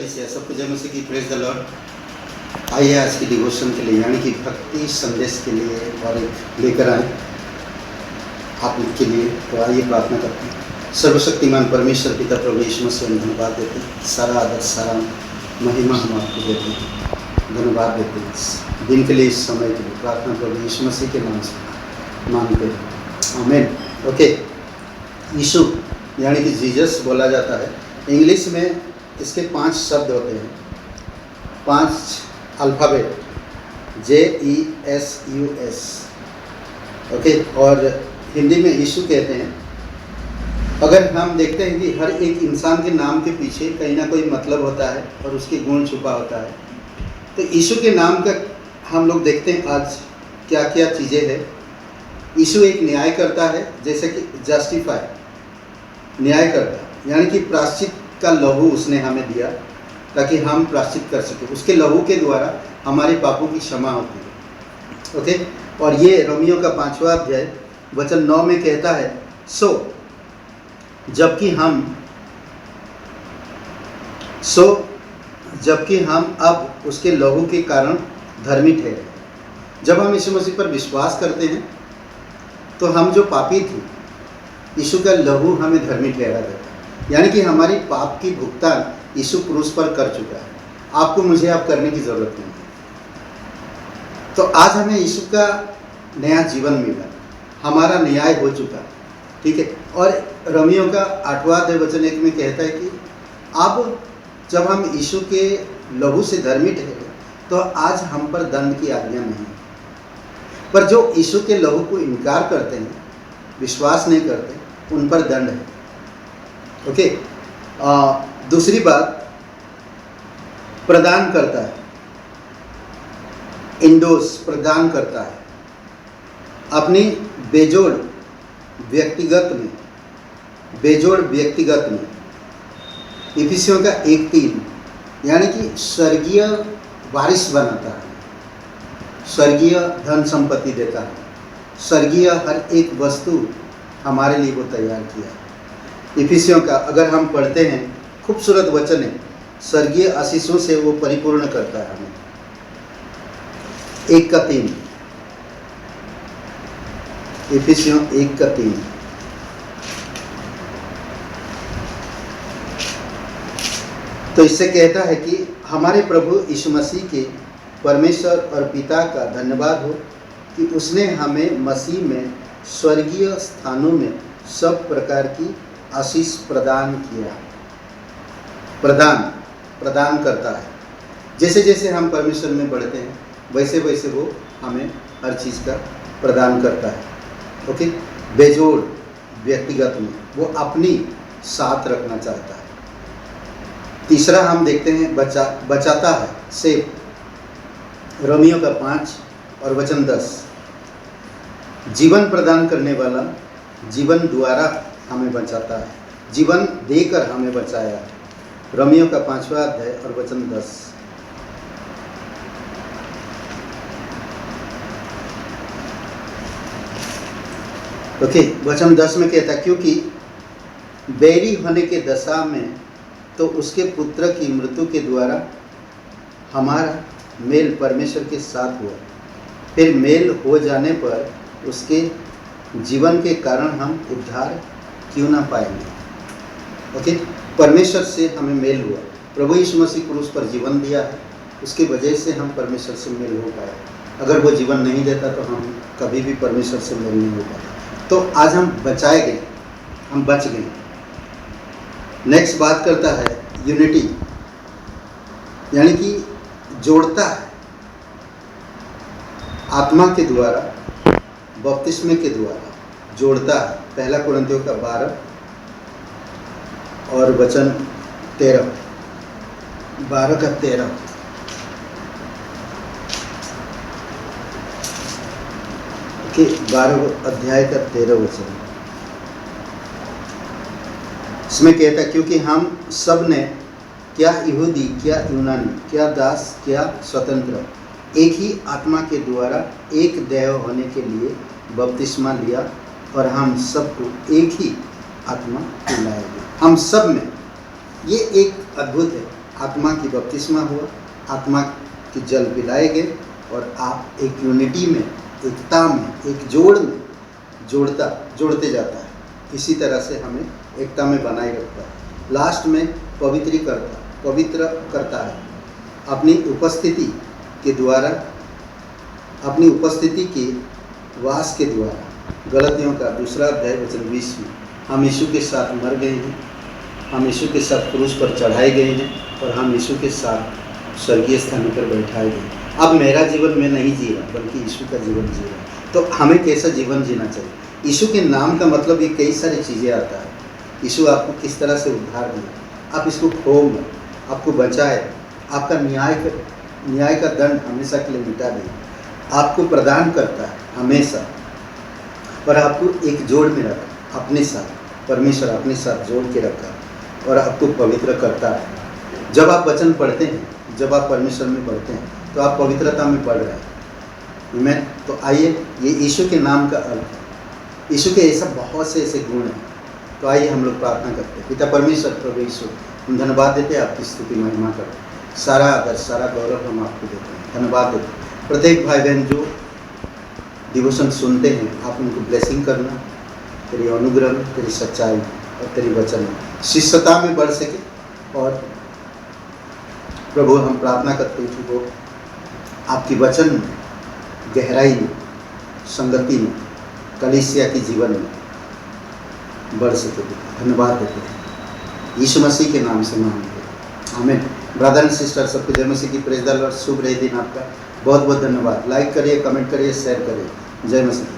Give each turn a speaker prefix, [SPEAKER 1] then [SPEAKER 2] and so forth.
[SPEAKER 1] कलीसिया सबको जय मसीह की प्रेज द लॉर्ड। आइए आज की डिवोशन के लिए यानी कि भक्ति संदेश के लिए और एक लेकर आए आप लोग के लिए। तो आइए प्रार्थना करते हैं। सर्वशक्तिमान परमेश्वर पिता प्रभु यीशु मसीह हम धन्यवाद देते हैं, सारा आदर सारा महिमा हम आपको देते हैं, धन्यवाद देते हैं इस दिन के लिए, इस समय के लिए। प्रार्थना प्रभु यीशु मसीह के नाम से मांगते हैं, आमीन। ओके, यीशु यानी कि जीसस बोला जाता है। इंग्लिश में इसके 5 शब्द होते हैं, 5 अल्फ़ाबेट, JESUS। ओके, और हिंदी में यीशु कहते हैं। अगर हम देखते हैं कि हर एक इंसान के नाम के पीछे कहीं ना कोई मतलब होता है और उसके गुण छुपा होता है, तो यीशु के नाम का हम लोग देखते हैं आज क्या क्या चीज़ें हैं। यीशु एक न्याय करता है, जैसे कि जस्टिफाई, न्याय करता है, यानी कि प्रायश्चित का लहू उसने हमें दिया ताकि हम प्रायश्चित कर सकें। उसके लहू के द्वारा हमारे पापों की क्षमा होती है। ओके, और ये रोमियो का 5वां अध्याय वचन 9 में कहता है, सो जबकि हम अब उसके लहू के कारण धर्मी ठहरे। जब हम यीशु मसीह पर विश्वास करते हैं तो हम जो पापी थे, यीशु का लहू हमें धर्मी ठहरा देता है, यानी कि हमारी पाप की भुगतान यीशु क्रूस पर कर चुका है। आपको मुझे अब करने की ज़रूरत नहीं है। तो आज हमें यीशु का नया जीवन मिला, हमारा न्याय हो चुका, ठीक है। और रोमियो का 8वां अध्याय वचन 1 में कहता है कि अब जब हम यीशु के लहू से धर्मी ठहरे तो आज हम पर दंड की आज्ञा नहीं है। पर जो यीशु के लहू को इनकार करते हैं, विश्वास नहीं करते, उन पर दंड है। ओके, दूसरी बात, प्रदान करता है, इंडोस प्रदान करता है अपनी बेजोड़ व्यक्तिगत में। इफिसियों का 1:3 यानी कि स्वर्गीय वारिस बनाता है, स्वर्गीय धन संपत्ति देता है, स्वर्गीय हर एक वस्तु हमारे लिए वो तैयार किया है। इफिसियों का अगर हम पढ़ते हैं, खूबसूरत वचन है, स्वर्गीय आशीषों से वो परिपूर्ण करता है हमें। 1:3, इफिसियों 1:3। तो इससे कहता है कि हमारे प्रभु यीशु मसीह के परमेश्वर और पिता का धन्यवाद हो कि उसने हमें मसीह में स्वर्गीय स्थानों में सब प्रकार की आशीष प्रदान किया। प्रदान करता है। जैसे जैसे हम परमेश्वर में बढ़ते हैं वैसे वैसे वो हमें हर चीज़ का प्रदान करता है। ओके, बेजोड़ व्यक्तिगत में वो अपनी साथ रखना चाहता है। तीसरा हम देखते हैं, बचाता है, सेव। रोमियो का 5 और वचन 10, जीवन प्रदान करने वाला जीवन द्वारा हमें बचाता है, जीवन देकर हमें बचाया। रोमियो का 5वां अध्याय और वचन 10। ओके, वचन 10 में कहता है, क्योंकि बैरी होने के दशा में तो उसके पुत्र की मृत्यु के द्वारा हमारा मेल परमेश्वर के साथ हुआ, फिर मेल हो जाने पर उसके जीवन के कारण हम उद्धार क्यों ना पाएंगे। ओके, परमेश्वर से हमें मेल हुआ। प्रभु यीशु मसीह क्रूस पर जीवन दिया है, उसकी वजह से हम परमेश्वर से मेल हो पाए। अगर वो जीवन नहीं देता तो हम कभी भी परमेश्वर से मेल नहीं हो पाए। तो आज हम बचाए गए, हम बच गए। नेक्स्ट बात करता है यूनिटी, यानी कि जोड़ता है आत्मा के द्वारा, बपतिस्मे के द्वारा जोड़ता है। 1 कुरिन्थियों का 12 और वचन 13, 12 का 13। ओके, 12 अध्याय का 13 वचन। इसमें कहता है, क्योंकि हम सब ने, क्या यहूदी क्या यूनानी, क्या दास क्या स्वतंत्र, एक ही आत्मा के द्वारा एक देह होने के लिए बपतिस्मा लिया और हम सबको एक ही आत्मा पिलाया गया। हम सब में, ये एक अद्भुत है आत्मा की बपतिस्मा हुआ, आत्मा की जल पिलाए गए और आप एक यूनिटी में, एकता में, एक जोड़ में जोड़ते जाता है। इसी तरह से हमें एकता में बनाए रखता है। लास्ट में पवित्र करता है अपनी उपस्थिति के द्वारा, अपनी उपस्थिति के वास के द्वारा। गलतियों का 2 अध्याय वचन 20 में हम यीशु के साथ मर गए हैं, हम यीशु के साथ क्रूस पर चढ़ाए गए हैं और हम यीशु के साथ स्वर्गीय स्थान पर बैठाए गए। अब मेरा जीवन मैं नहीं जी रहा, बल्कि यीशु का जीवन जी रहा। तो हमें कैसा जीवन जीना चाहिए? यीशु के नाम का मतलब ये कई सारी चीज़ें आता है। यीशु आपको किस तरह से उद्धार दिया, आप इसको खो मत, आपको बचाए, आपका न्याय का दंड हमेशा के लिए मिटा दे, आपको प्रदान करता है हमेशा, और आपको एक जोड़ में रखा अपने साथ, परमेश्वर अपने साथ जोड़ के रखा और आपको पवित्र करता है। जब आप वचन पढ़ते हैं, जब आप परमेश्वर में बढ़ते हैं, तो आप पवित्रता में बढ़ रहे हैं। मैं तो आइए, ये यीशु के नाम का अर्थ है। यीशु के ऐसा बहुत से ऐसे गुण हैं। तो आइए हम लोग प्रार्थना करते हैं। पिता परमेश्वर, प्रभु यीशु, हम धन्यवाद देते हैं, आपकी स्तुति महिमा करते हैं। सारा आदर, सारा गौरव हम आपको देते हैं, धन्यवाद देते हैं। प्रत्येक भाई बहन जो डिवोशन सुनते हैं, आप उनको ब्लेसिंग करना, तेरी अनुग्रह में, तेरी सच्चाई और तेरी वचन में शिष्यता में बढ़ सके। और प्रभु हम प्रार्थना करते हैं कि वो आपकी वचन में, गहराई में, संगति में, कलीसिया के जीवन में बढ़ सके। धन्यवाद देते हैं यीशु मसीह के नाम से मांगते हैं, आमीन। ब्रदर एंड सिस्टर सबको जय मसीह की प्रेज द लॉर्ड। शुभ रहे दिन आपका। बहुत बहुत धन्यवाद। लाइक करिए, कमेंट करिए, शेयर करिए। जय मसीह।